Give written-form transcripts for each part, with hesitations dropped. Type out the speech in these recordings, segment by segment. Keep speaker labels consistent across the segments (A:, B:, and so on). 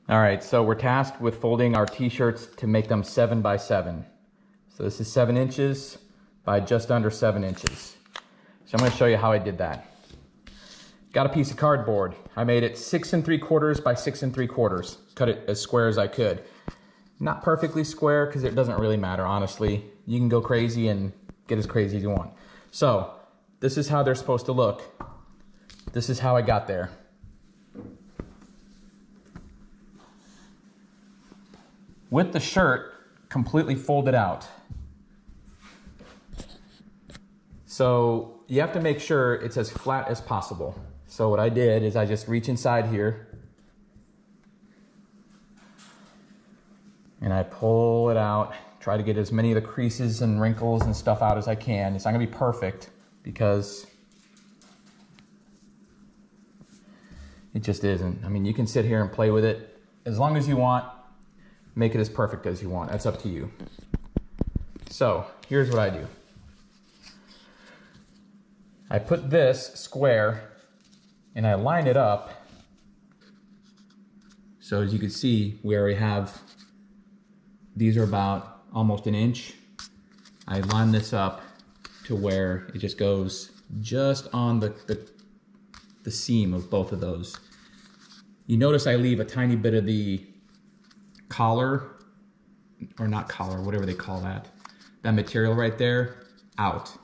A: All right, so we're tasked with folding our t-shirts to make them 7 by 7. So this is 7 inches by just under 7 inches. So I'm gonna show you how I did that. Got a piece of cardboard. I made it 6 3/4 by 6 3/4. Cut it as square as I could. Not perfectly square because it doesn't really matter, honestly. You can go crazy and get as crazy as you want. So this is how they're supposed to look. This is how I got there. With the shirt completely folded out. So you have to make sure it's as flat as possible. So what I did is I just reach inside here and I pull it out, try to get as many of the creases and wrinkles and stuff out as I can. It's not gonna be perfect because it just isn't. I mean, you can sit here and play with it as long as you want. Make it as perfect as you want. That's up to you. So here's what I do. I put this square and I line it up. So as you can see, we already have, these are about almost an inch. I line this up to where it just goes just on the seam of both of those. You notice I leave a tiny bit of the collar, or not collar, whatever they call that material right there, out,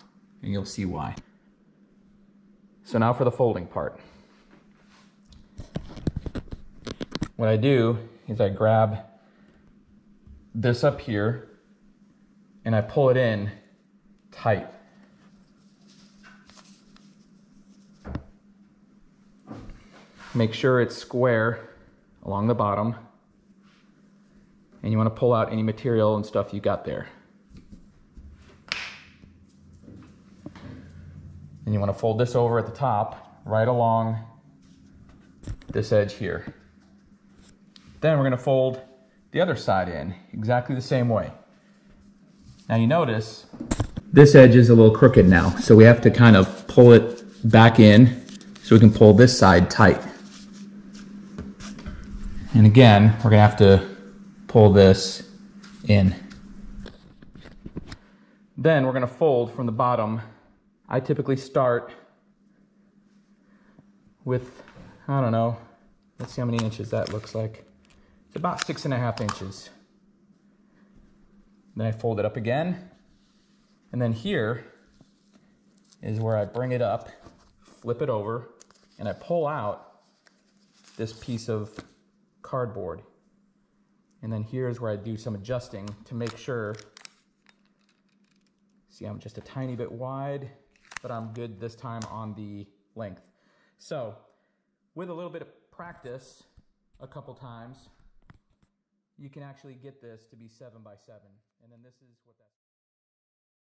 A: and you'll see why. So now for the folding part. What I do is I grab this up here and I pull it in tight. Make sure it's square along the bottom. And you want to pull out any material and stuff you got there. And you want to fold this over at the top, right along this edge here. Then we're going to fold the other side in exactly the same way. Now you notice this edge is a little crooked now, so we have to kind of pull it back in so we can pull this side tight. And again, we're going to have to pull this in. Then we're going to fold from the bottom. I typically start with, I don't know, let's see how many inches that looks like. It's about 6.5 inches. Then I fold it up again. And then here is where I bring it up, flip it over, and I pull out this piece of cardboard. And then here's where I do some adjusting to make sure. See, I'm just a tiny bit wide, but I'm good this time on the length. So with a little bit of practice, a couple times, you can actually get this to be 7 by 7. And then this is what that